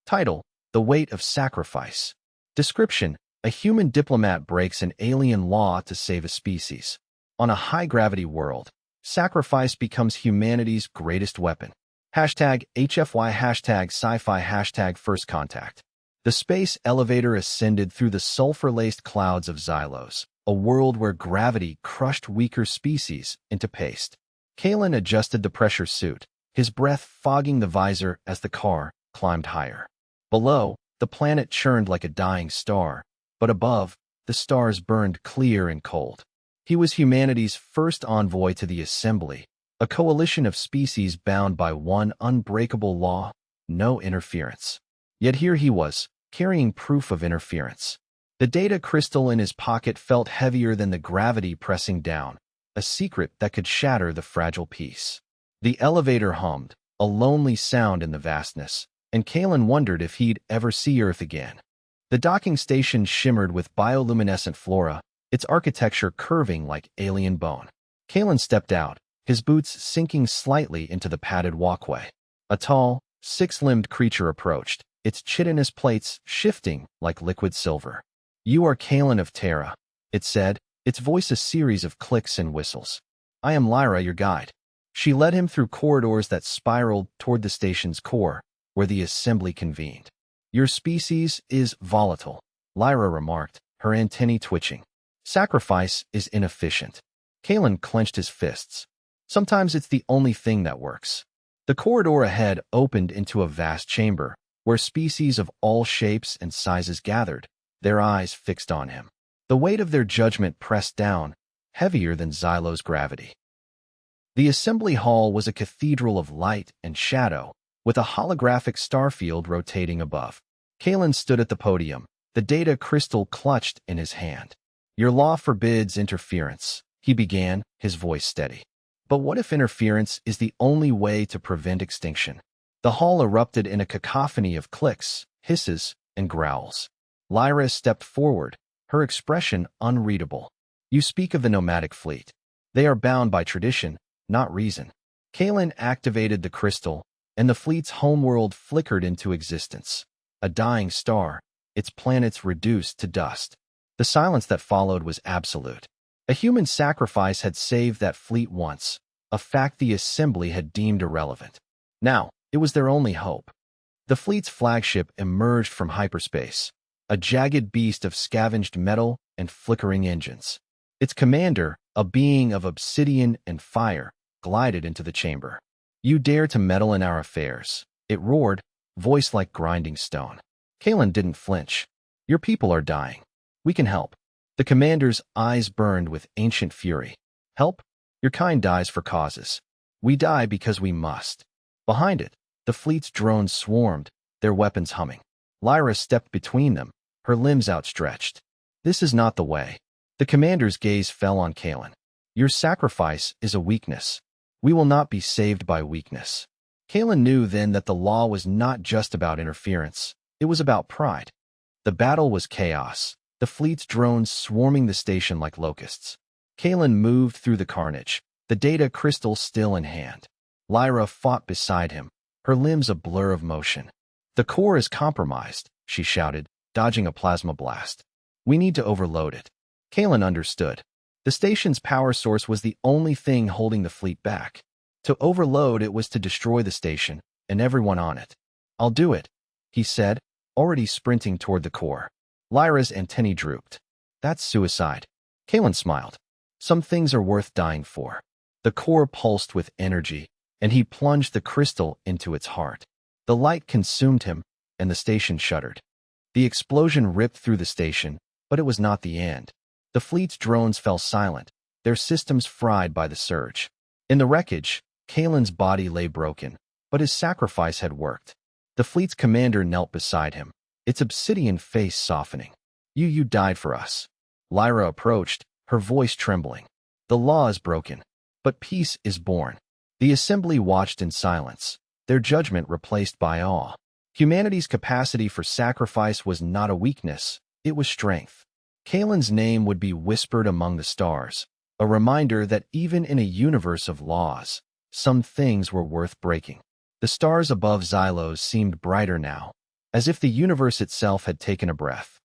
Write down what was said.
Title: The Weight of Sacrifice. Description: A human diplomat breaks an alien law to save a species. On a high-gravity world, sacrifice becomes humanity's greatest weapon. Hashtag HFY, hashtag sci-fi, hashtag first contact. The space elevator ascended through the sulfur-laced clouds of Xylos, a world where gravity crushed weaker species into paste. Kalen adjusted the pressure suit, his breath fogging the visor as the car climbed higher. Below, the planet churned like a dying star, but above, the stars burned clear and cold. He was humanity's first envoy to the Assembly, a coalition of species bound by one unbreakable law: no interference. Yet here he was, carrying proof of interference. The data crystal in his pocket felt heavier than the gravity pressing down, a secret that could shatter the fragile peace. The elevator hummed, a lonely sound in the vastness, and Kalen wondered if he'd ever see Earth again. The docking station shimmered with bioluminescent flora, its architecture curving like alien bone. Kalen stepped out, his boots sinking slightly into the padded walkway. A tall, six-limbed creature approached, its chitinous plates shifting like liquid silver. "You are Kalen of Terra," it said, its voice a series of clicks and whistles. "I am Lyra, your guide." She led him through corridors that spiraled toward the station's core, where the assembly convened. "Your species is volatile," Lyra remarked, her antennae twitching. "Sacrifice is inefficient." Kalen clenched his fists. "Sometimes it's the only thing that works." The corridor ahead opened into a vast chamber, where species of all shapes and sizes gathered, their eyes fixed on him. The weight of their judgment pressed down, heavier than Xylo's gravity. The assembly hall was a cathedral of light and shadow, with a holographic starfield rotating above. Kalen stood at the podium, the data crystal clutched in his hand. "Your law forbids interference," he began, his voice steady. "But what if interference is the only way to prevent extinction?" The hall erupted in a cacophony of clicks, hisses, and growls. Lyra stepped forward, her expression unreadable. "You speak of the nomadic fleet. They are bound by tradition, not reason." Kalen activated the crystal, and the fleet's homeworld flickered into existence. A dying star, its planets reduced to dust. The silence that followed was absolute. A human sacrifice had saved that fleet once, a fact the Assembly had deemed irrelevant. Now, it was their only hope. The fleet's flagship emerged from hyperspace, a jagged beast of scavenged metal and flickering engines. Its commander, a being of obsidian and fire, glided into the chamber. "You dare to meddle in our affairs," it roared, voice like grinding stone. Kalen didn't flinch. "Your people are dying. We can help." The commander's eyes burned with ancient fury. "Help? Your kind dies for causes. We die because we must." Behind it, the fleet's drones swarmed, their weapons humming. Lyra stepped between them, her limbs outstretched. "This is not the way." The commander's gaze fell on Kalen. "Your sacrifice is a weakness. We will not be saved by weakness." Kalen knew then that the law was not just about interference. It was about pride. The battle was chaos, the fleet's drones swarming the station like locusts. Kalen moved through the carnage, the data crystal still in hand. Lyra fought beside him, her limbs a blur of motion. "The core is compromised," she shouted, dodging a plasma blast. "We need to overload it." Kalen understood. The station's power source was the only thing holding the fleet back. To overload it was to destroy the station, and everyone on it. "I'll do it," he said, already sprinting toward the core. Lyra's antennae drooped. "That's suicide." Kalen smiled. "Some things are worth dying for." The core pulsed with energy, and he plunged the crystal into its heart. The light consumed him, and the station shuddered. The explosion ripped through the station, but it was not the end. The fleet's drones fell silent, their systems fried by the surge. In the wreckage, Kalen's body lay broken, but his sacrifice had worked. The fleet's commander knelt beside him, its obsidian face softening. You died for us." Lyra approached, her voice trembling. "The law is broken, but peace is born." The assembly watched in silence, their judgment replaced by awe. Humanity's capacity for sacrifice was not a weakness, it was strength. Kalen's name would be whispered among the stars, a reminder that even in a universe of laws, some things were worth breaking. The stars above Xylos seemed brighter now, as if the universe itself had taken a breath.